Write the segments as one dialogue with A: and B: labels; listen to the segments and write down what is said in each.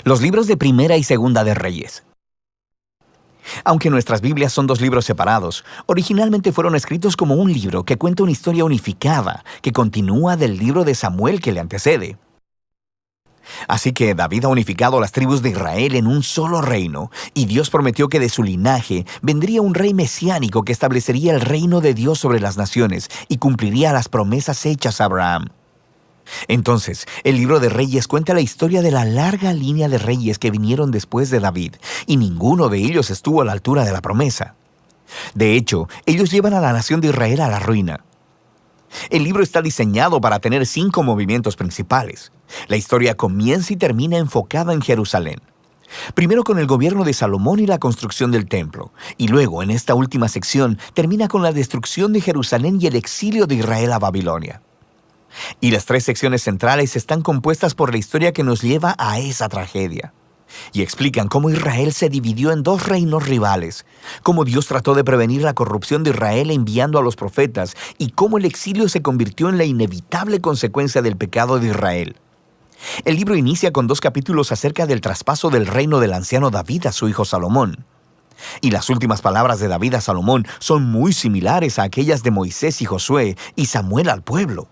A: Los libros de Primera y Segunda de Reyes. Aunque nuestras Biblias son dos libros separados, originalmente fueron escritos como un libro que cuenta una historia unificada que continúa del libro de Samuel que le antecede. Así que David ha unificado las tribus de Israel en un solo reino, y Dios prometió que de su linaje vendría un rey mesiánico que establecería el reino de Dios sobre las naciones y cumpliría las promesas hechas a Abraham. Entonces, el libro de Reyes cuenta la historia de la larga línea de reyes que vinieron después de David, y ninguno de ellos estuvo a la altura de la promesa. De hecho, ellos llevan a la nación de Israel a la ruina. El libro está diseñado para tener 5 movimientos principales. La historia comienza y termina enfocada en Jerusalén. Primero con el gobierno de Salomón y la construcción del templo, y luego, en esta última sección, termina con la destrucción de Jerusalén y el exilio de Israel a Babilonia. Y las 3 secciones centrales están compuestas por la historia que nos lleva a esa tragedia. Y explican cómo Israel se dividió en 2 reinos rivales, cómo Dios trató de prevenir la corrupción de Israel enviando a los profetas, y cómo el exilio se convirtió en la inevitable consecuencia del pecado de Israel. El libro inicia con 2 capítulos acerca del traspaso del reino del anciano David a su hijo Salomón. Y las últimas palabras de David a Salomón son muy similares a aquellas de Moisés y Josué y Samuel al pueblo.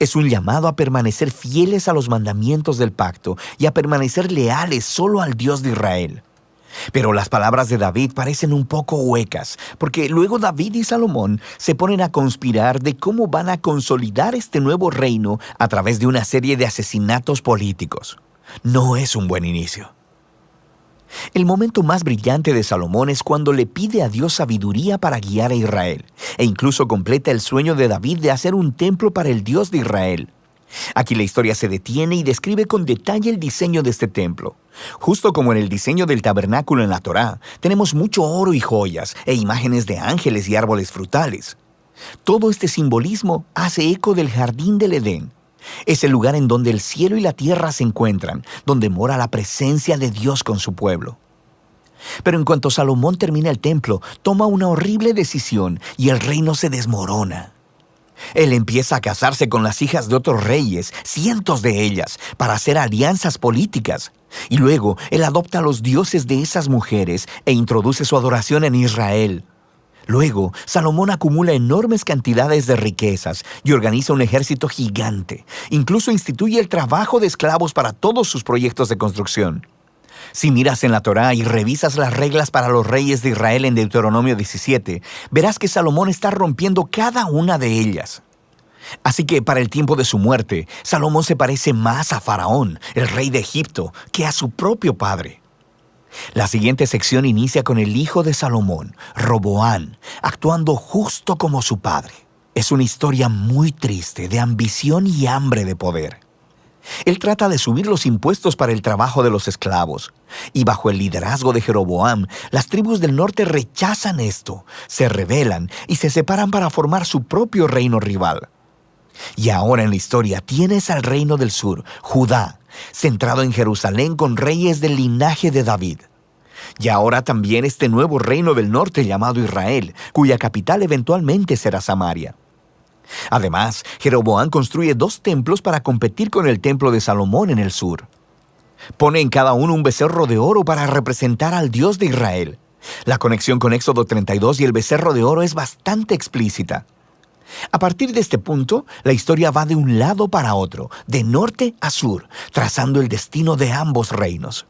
A: Es un llamado a permanecer fieles a los mandamientos del pacto y a permanecer leales solo al Dios de Israel. Pero las palabras de David parecen un poco huecas, porque luego David y Salomón se ponen a conspirar de cómo van a consolidar este nuevo reino a través de una serie de asesinatos políticos. No es un buen inicio. El momento más brillante de Salomón es cuando le pide a Dios sabiduría para guiar a Israel, e incluso completa el sueño de David de hacer un templo para el Dios de Israel. Aquí la historia se detiene y describe con detalle el diseño de este templo. Justo como en el diseño del tabernáculo en la Torá, tenemos mucho oro y joyas, e imágenes de ángeles y árboles frutales. Todo este simbolismo hace eco del jardín del Edén. Es el lugar en donde el cielo y la tierra se encuentran, donde mora la presencia de Dios con su pueblo. Pero en cuanto Salomón termina el templo, toma una horrible decisión y el reino se desmorona. Él empieza a casarse con las hijas de otros reyes, cientos de ellas, para hacer alianzas políticas. Y luego, él adopta a los dioses de esas mujeres e introduce su adoración en Israel. Luego, Salomón acumula enormes cantidades de riquezas y organiza un ejército gigante. Incluso instituye el trabajo de esclavos para todos sus proyectos de construcción. Si miras en la Torá y revisas las reglas para los reyes de Israel en Deuteronomio 17, verás que Salomón está rompiendo cada una de ellas. Así que para el tiempo de su muerte, Salomón se parece más a Faraón, el rey de Egipto, que a su propio padre. La siguiente sección inicia con el hijo de Salomón, Roboam, actuando justo como su padre. Es una historia muy triste de ambición y hambre de poder. Él trata de subir los impuestos para el trabajo de los esclavos, y bajo el liderazgo de Jeroboam, las tribus del norte rechazan esto, se rebelan y se separan para formar su propio reino rival. Y ahora en la historia tienes al reino del sur, Judá, centrado en Jerusalén con reyes del linaje de David. Y ahora también este nuevo reino del norte llamado Israel, cuya capital eventualmente será Samaria. Además, Jeroboam construye 2 templos para competir con el templo de Salomón en el sur. Pone en cada uno un becerro de oro para representar al Dios de Israel. La conexión con Éxodo 32 y el becerro de oro es bastante explícita. A partir de este punto, la historia va de un lado para otro, de norte a sur, trazando el destino de ambos reinos.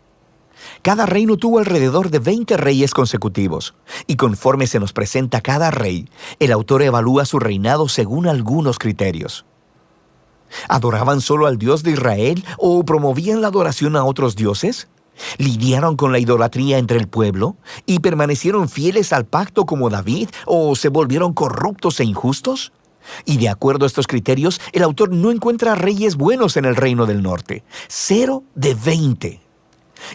A: Cada reino tuvo alrededor de 20 reyes consecutivos, y conforme se nos presenta cada rey, el autor evalúa su reinado según algunos criterios. ¿Adoraban solo al Dios de Israel o promovían la adoración a otros dioses? ¿Lidiaron con la idolatría entre el pueblo y permanecieron fieles al pacto como David o se volvieron corruptos e injustos? Y de acuerdo a estos criterios, el autor no encuentra reyes buenos en el reino del norte, 0 de 20.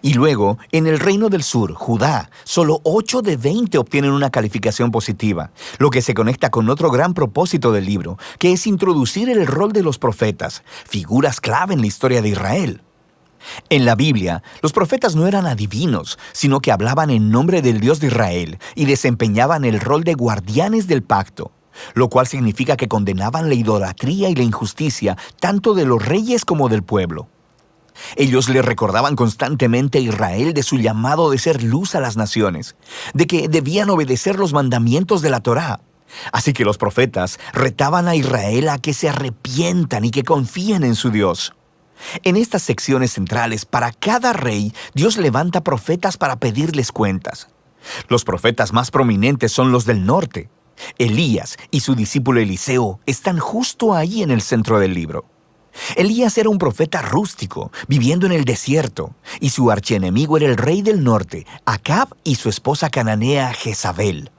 A: Y luego, en el reino del sur, Judá, solo 8 de 20 obtienen una calificación positiva, lo que se conecta con otro gran propósito del libro, que es introducir el rol de los profetas, figuras clave en la historia de Israel. En la Biblia, los profetas no eran adivinos, sino que hablaban en nombre del Dios de Israel y desempeñaban el rol de guardianes del pacto, lo cual significa que condenaban la idolatría y la injusticia tanto de los reyes como del pueblo. Ellos le recordaban constantemente a Israel de su llamado de ser luz a las naciones, de que debían obedecer los mandamientos de la Torá. Así que los profetas retaban a Israel a que se arrepientan y que confíen en su Dios. En estas secciones centrales, para cada rey, Dios levanta profetas para pedirles cuentas. Los profetas más prominentes son los del norte. Elías y su discípulo Eliseo están justo ahí en el centro del libro. Elías era un profeta rústico, viviendo en el desierto, y su archienemigo era el rey del norte, Acab, y su esposa cananea Jezabel.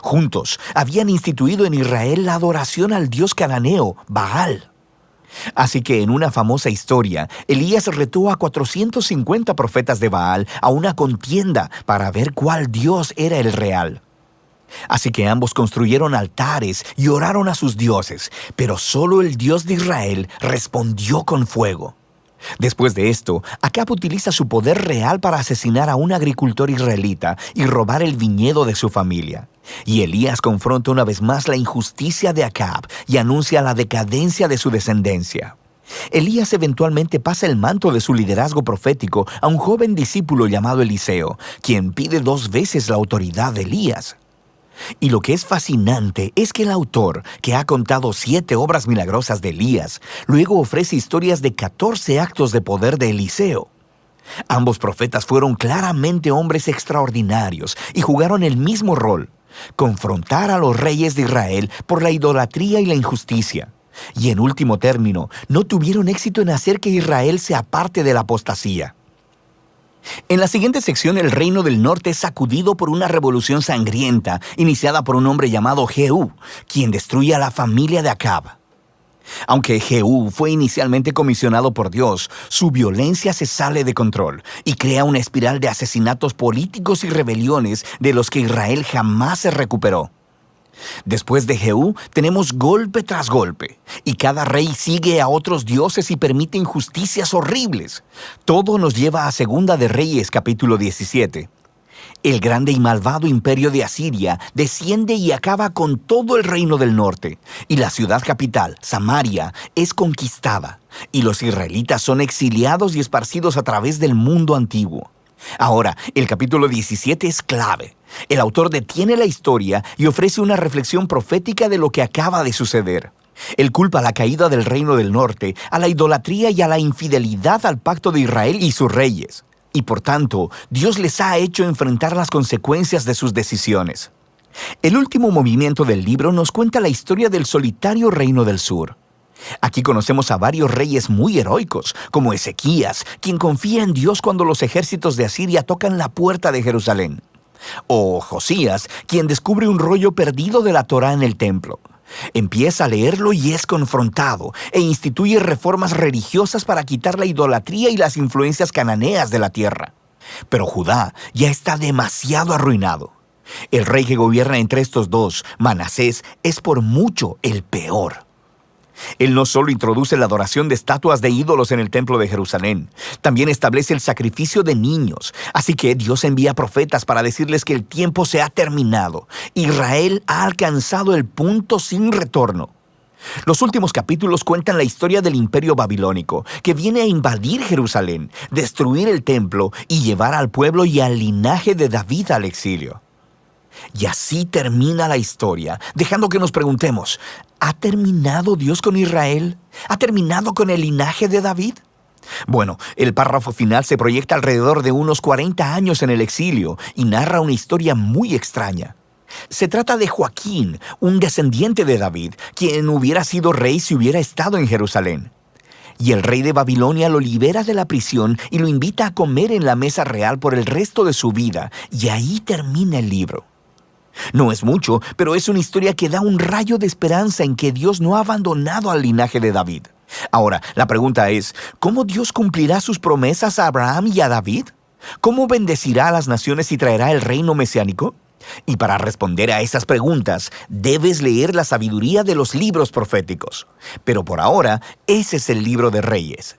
A: Juntos habían instituido en Israel la adoración al dios cananeo, Baal. Así que en una famosa historia, Elías retó a 450 profetas de Baal a una contienda para ver cuál dios era el real. Así que ambos construyeron altares y oraron a sus dioses, pero solo el Dios de Israel respondió con fuego. Después de esto, Acab utiliza su poder real para asesinar a un agricultor israelita y robar el viñedo de su familia. Y Elías confronta una vez más la injusticia de Acab y anuncia la decadencia de su descendencia. Elías eventualmente pasa el manto de su liderazgo profético a un joven discípulo llamado Eliseo, quien pide 2 veces la autoridad de Elías. Y lo que es fascinante es que el autor, que ha contado 7 obras milagrosas de Elías, luego ofrece historias de 14 actos de poder de Eliseo. Ambos profetas fueron claramente hombres extraordinarios y jugaron el mismo rol: confrontar a los reyes de Israel por la idolatría y la injusticia. Y en último término, no tuvieron éxito en hacer que Israel se aparte de la apostasía. En la siguiente sección, el reino del norte es sacudido por una revolución sangrienta iniciada por un hombre llamado Jehú, quien destruye a la familia de Acab. Aunque Jehú fue inicialmente comisionado por Dios, su violencia se sale de control y crea una espiral de asesinatos políticos y rebeliones de los que Israel jamás se recuperó. Después de Jehú, tenemos golpe tras golpe, y cada rey sigue a otros dioses y permite injusticias horribles. Todo nos lleva a Segunda de Reyes, capítulo 17. El grande y malvado imperio de Asiria desciende y acaba con todo el reino del norte, y la ciudad capital, Samaria, es conquistada, y los israelitas son exiliados y esparcidos a través del mundo antiguo. Ahora, el capítulo 17 es clave. El autor detiene la historia y ofrece una reflexión profética de lo que acaba de suceder. Él culpa la caída del reino del norte a la idolatría y a la infidelidad al pacto de Israel y sus reyes. Y por tanto, Dios les ha hecho enfrentar las consecuencias de sus decisiones. El último movimiento del libro nos cuenta la historia del solitario reino del sur. Aquí conocemos a varios reyes muy heroicos, como Ezequías, quien confía en Dios cuando los ejércitos de Asiria tocan la puerta de Jerusalén. O Josías, quien descubre un rollo perdido de la Torá en el templo. Empieza a leerlo y es confrontado, e instituye reformas religiosas para quitar la idolatría y las influencias cananeas de la tierra. Pero Judá ya está demasiado arruinado. El rey que gobierna entre estos dos, Manasés, es por mucho el peor. Él no solo introduce la adoración de estatuas de ídolos en el templo de Jerusalén, también establece el sacrificio de niños. Así que Dios envía profetas para decirles que el tiempo se ha terminado. Israel ha alcanzado el punto sin retorno. Los últimos capítulos cuentan la historia del imperio babilónico, que viene a invadir Jerusalén, destruir el templo y llevar al pueblo y al linaje de David al exilio. Y así termina la historia, dejando que nos preguntemos: ¿ha terminado Dios con Israel? ¿Ha terminado con el linaje de David? Bueno, el párrafo final se proyecta alrededor de unos 40 años en el exilio y narra una historia muy extraña. Se trata de Joaquín, un descendiente de David, quien hubiera sido rey si hubiera estado en Jerusalén. Y el rey de Babilonia lo libera de la prisión y lo invita a comer en la mesa real por el resto de su vida, y ahí termina el libro. No es mucho, pero es una historia que da un rayo de esperanza en que Dios no ha abandonado al linaje de David. Ahora, la pregunta es, ¿cómo Dios cumplirá sus promesas a Abraham y a David? ¿Cómo bendecirá a las naciones y traerá el reino mesiánico? Y para responder a esas preguntas, debes leer la sabiduría de los libros proféticos. Pero por ahora, ese es el libro de Reyes.